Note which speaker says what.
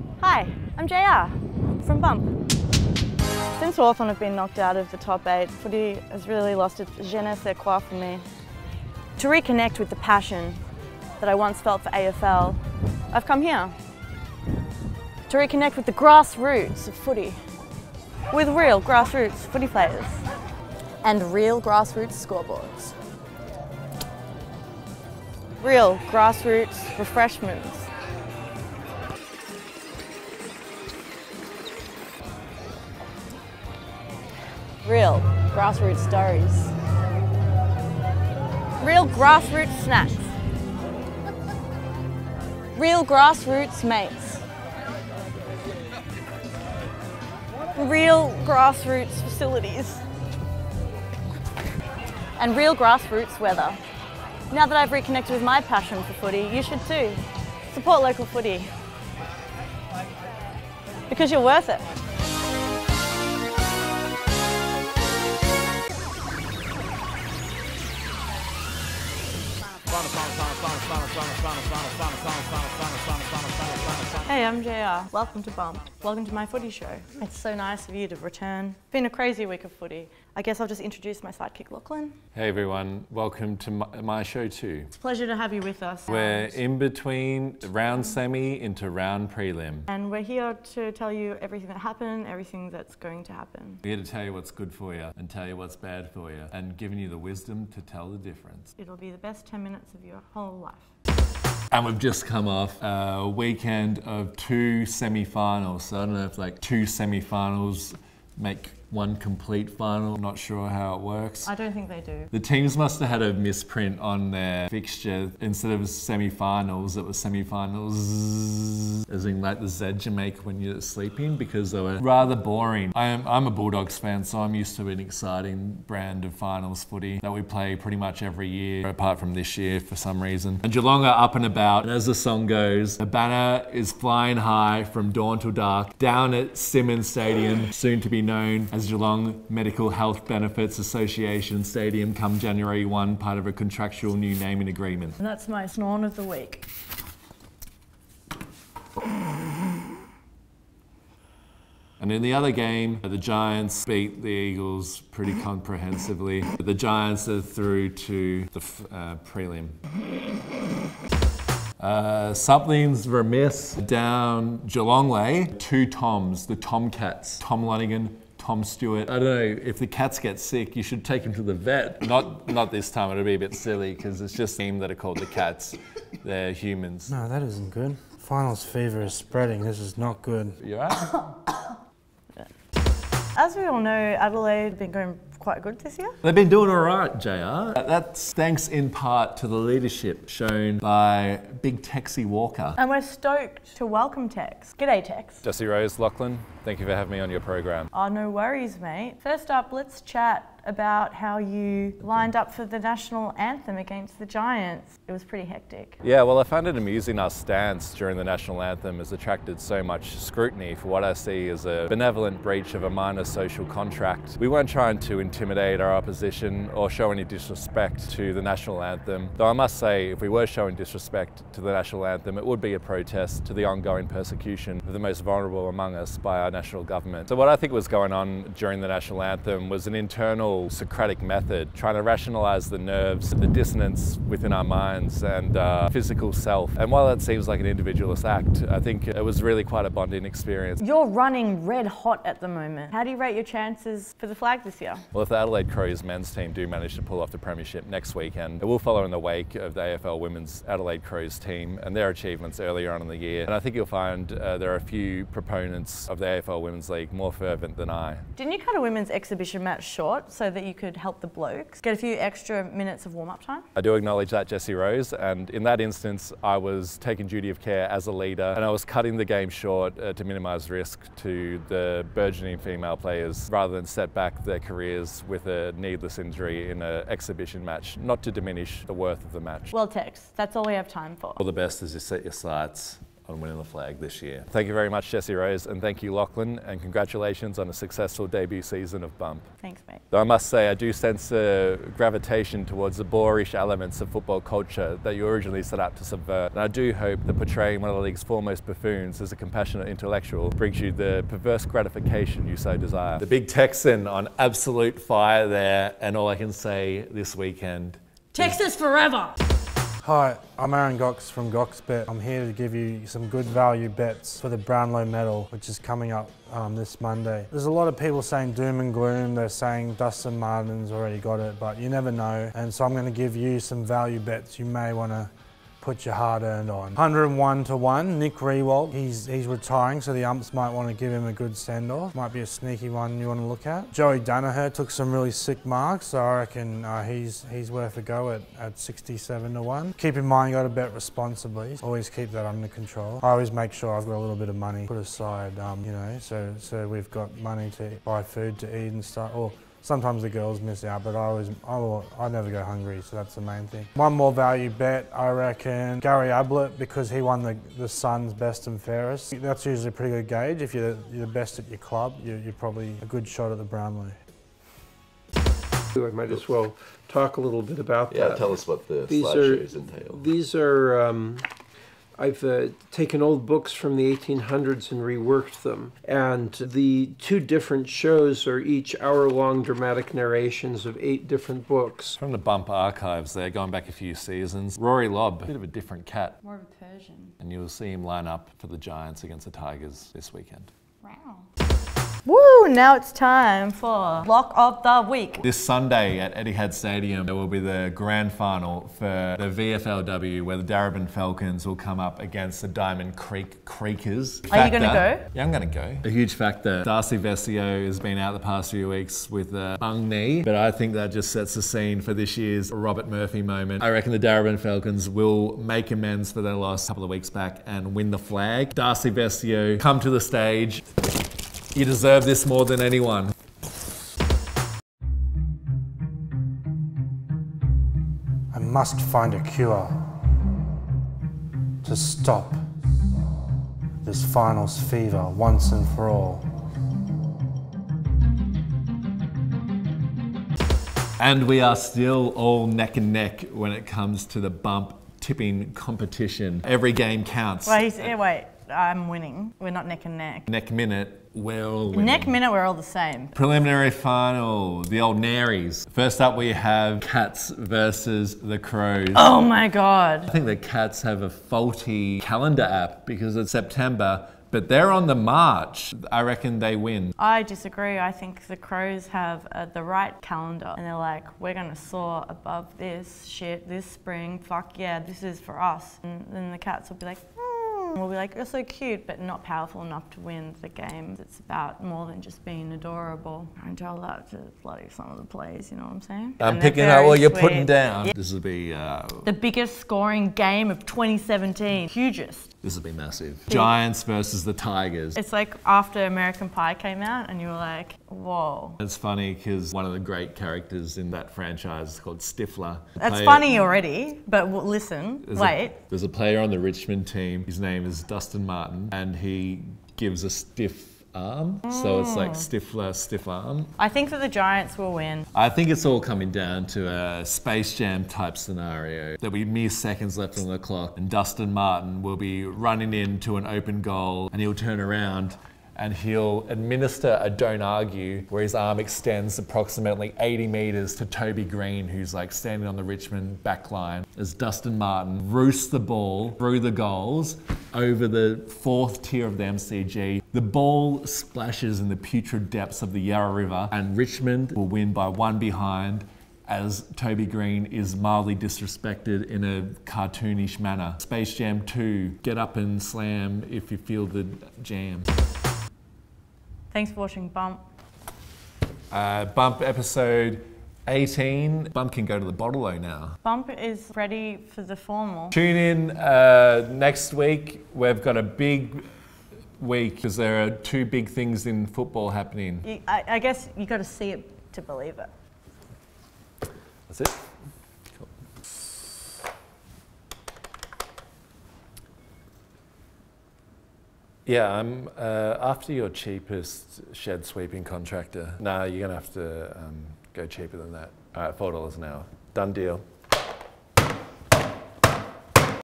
Speaker 1: Hi, I'm JR from Bump. Since Hawthorn have been knocked out of the top 8, footy has really lost its je ne sais quoi for me. To reconnect with the passion that I once felt for AFL, I've come here. To reconnect with the grassroots of footy, with real grassroots footy players and real grassroots scoreboards. Real grassroots refreshments. Real grassroots stories. Real grassroots snacks. Real grassroots mates. Real grassroots facilities. And real grassroots weather. Now that I've reconnected with my passion for footy, you should too. Support local footy. Because you're worth it. Hey, I'm JR. Welcome to Bump. Welcome to my footy show. It's so nice of you to return. It's been a crazy week of footy. I guess I'll just introduce my sidekick, Lachlan.
Speaker 2: Hey everyone, welcome to my show too.
Speaker 1: It's a pleasure to have you with us.
Speaker 2: We're in between round semi into round prelim.
Speaker 1: And we're here to tell you everything that happened, everything that's going to happen.
Speaker 2: We're here to tell you what's good for you and tell you what's bad for you and giving you the wisdom to tell the difference.
Speaker 1: It'll be the best 10 minutes of your whole life.
Speaker 2: And we've just come off a weekend of 2 semi-finals. So I don't know if like 2 semi-finals make one complete final. I'm not sure how it works.
Speaker 1: I don't think they do.
Speaker 2: The teams must have had a misprint on their fixture. Instead of semi-finals, it was semi-finals, as in like the Z you make when you're sleeping, because they were rather boring. I'm a Bulldogs fan, so I'm used to an exciting brand of finals footy that we play pretty much every year, apart from this year for some reason. And Geelong are up and about, and as the song goes, the banner is flying high from dawn till dark, down at Simmons Stadium, soon to be known as Geelong Medical Health Benefits Association Stadium come January 1, part of a contractual new naming agreement.
Speaker 1: And that's my snorn of the week.
Speaker 2: And in the other game, the Giants beat the Eagles pretty comprehensively. The Giants are through to the prelim. Something's remiss down Geelong way. 2 Toms, the Tomcats. Tom Lonigan, Tom Stewart. I don't know, if the cats get sick, you should take them to the vet. Not this time, it'll be a bit silly because it's just them that are called the cats. They're humans.
Speaker 3: No, that isn't good. Finals fever is spreading. This is not good.
Speaker 2: You alright?
Speaker 1: As we all know, Adelaide have been going quite good this year.
Speaker 2: They've been doing all right, JR. That's thanks in part to the leadership shown by Big Texie Walker.
Speaker 1: And we're stoked to welcome Tex. G'day, Tex.
Speaker 4: Jesse Rose, Lachlan, thank you for having me on your program.
Speaker 1: Oh, no worries, mate. First up, let's chat about how you lined up for the national anthem against the Giants. It was pretty hectic.
Speaker 4: Yeah, well, I found it amusing our stance during the national anthem has attracted so much scrutiny for what I see as a benevolent breach of a minor social contract. We weren't trying to intimidate our opposition or show any disrespect to the national anthem, though I must say if we were showing disrespect to the national anthem, it would be a protest to the ongoing persecution of the most vulnerable among us by our national government. So what I think was going on during the national anthem was an internal Socratic method, trying to rationalise the nerves, the dissonance within our minds and physical self. And while that seems like an individualist act, I think it was really quite a bonding experience.
Speaker 1: You're running red hot at the moment. How do you rate your chances for the flag this year?
Speaker 4: Well, if the Adelaide Crows men's team do manage to pull off the premiership next weekend, it will follow in the wake of the AFL women's Adelaide Crows team and their achievements earlier on in the year. And I think you'll find there are a few proponents of the AFL Women's League more fervent than I.
Speaker 1: Didn't you cut a women's exhibition match short so that you could help the blokes get a few extra minutes of warm-up time?
Speaker 4: I do acknowledge that, Jesse Rose, and in that instance I was taking duty of care as a leader and I was cutting the game short to minimise risk to the burgeoning female players rather than set back their careers with a needless injury in an exhibition match, not to diminish the worth of the match.
Speaker 1: Well, Tex, that's all we have time for.
Speaker 2: All the best as you set your sights
Speaker 4: on winning the flag this year. Thank you very much, Jessie Rose, and thank you, Lachlan, and congratulations on a successful debut season of Bump.
Speaker 1: Thanks, mate.
Speaker 4: Though I must say, I do sense a gravitation towards the boorish elements of football culture that you originally set out to subvert. And I do hope that portraying one of the league's foremost buffoons as a compassionate intellectual brings you the perverse gratification you so desire. The big Texan on absolute fire there, and all I can say this weekend,
Speaker 1: Texas forever!
Speaker 3: Hi, I'm Aaron Gox from GoxBet. I'm here to give you some good value bets for the Brownlow Medal, which is coming up this Monday. There's a lot of people saying doom and gloom. They're saying Dustin Martin's already got it, but you never know. And so I'm going to give you some value bets you may want to put your hard-earned on. 101 to 1, Nick Riewoldt. He's retiring, so the umps might want to give him a good send-off. Might be a sneaky one you want to look at. Joey Danaher took some really sick marks, so I reckon he's worth a go at 67 to 1. Keep in mind, you got to bet responsibly. Always keep that under control. I always make sure I've got a little bit of money put aside, you know, so we've got money to buy food to eat and stuff. Or sometimes the girls miss out, but I never go hungry, so that's the main thing. One more value bet, I reckon Gary Ablett, because he won the Suns best and fairest. That's usually a pretty good gauge. If you're the best at your club, you're probably a good shot at the Brownlow.
Speaker 5: I might as well talk a little bit about that.
Speaker 6: Yeah, tell us what the slideshows entail.
Speaker 5: These are I've taken old books from the 1800s and reworked them. And the two different shows are each hour-long dramatic narrations of 8 different books.
Speaker 4: from the Bump archives there, going back a few seasons, Rory Lobb, a bit of a different cat.
Speaker 1: More of a Persian.
Speaker 4: And you'll see him line up for the Giants against the Tigers this weekend.
Speaker 1: Wow. Woo! Now it's time for Lock of the Week.
Speaker 4: This Sunday at Etihad Stadium, there will be the grand final for the VFLW, where the Darebin Falcons will come up against the Diamond Creek Creekers.
Speaker 1: Are you going to go?
Speaker 4: Yeah, I'm going to go. A huge factor. Darcy Vesio has been out the past few weeks with a bung knee, but I think that just sets the scene for this year's Robert Murphy moment. I reckon the Darebin Falcons will make amends for their loss a couple of weeks back and win the flag. Darcy Vesio, come to the stage. You deserve this more than anyone.
Speaker 3: I must find a cure to stop this finals fever once and for all.
Speaker 4: And we are still all neck and neck when it comes to the Bump tipping competition. Every game counts.
Speaker 1: Wait, I'm winning. We're not neck and neck.
Speaker 4: Neck minute, we're all winning.
Speaker 1: Neck minute, we're all the same.
Speaker 4: Preliminary final, the old Naries. First up we have Cats versus the Crows.
Speaker 1: Oh my God.
Speaker 4: I think the Cats have a faulty calendar app because it's September, but they're on the march. I reckon they win.
Speaker 1: I disagree. I think the Crows have the right calendar and they're like, we're gonna soar above this shit this spring. Fuck yeah, this is for us. And then the Cats will be like, we'll be like, you're so cute, but not powerful enough to win the game. It's about more than just being adorable. I can tell that to bloody some of the plays, you know what I'm saying?
Speaker 4: I'm picking up what you're putting down. Yeah. This will be...
Speaker 1: the biggest scoring game of 2017. Hugest.
Speaker 4: This will be massive. Giants versus the Tigers.
Speaker 1: It's like after American Pie came out and you were like, whoa.
Speaker 4: It's funny because one of the great characters in that franchise is called Stifler.
Speaker 1: That's funny already, but listen,
Speaker 4: There's a player on the Richmond team. His name is Dustin Martin, and he gives a stiff arm. So it's like Stifler, stiff arm.
Speaker 1: I think that the Giants will win.
Speaker 4: I think it's all coming down to a Space Jam type scenario. There'll be mere seconds left on the clock, and Dustin Martin will be running into an open goal, and he'll turn around and he'll administer a don't argue where his arm extends approximately 80 metres to Toby Green, who's like standing on the Richmond back line, as Dustin Martin roosts the ball through the goals over the 4th tier of the MCG. The ball splashes in the putrid depths of the Yarra River, and Richmond will win by 1 behind, as Toby Green is mildly disrespected in a cartoonish manner. Space Jam 2, get up and slam if you feel the jam.
Speaker 1: Thanks for watching Bump.
Speaker 4: Bump episode 18. Bump can go to the bottle-o now.
Speaker 1: Bump is ready for the formal.
Speaker 4: Tune in next week. We've got a big week because there are 2 big things in football happening.
Speaker 1: I guess you got to see it to believe it.
Speaker 4: That's it. Cool. Yeah, I'm after your cheapest shed sweeping contractor. Nah, you're gonna have to go cheaper than that. All right, $4 an hour. Done deal.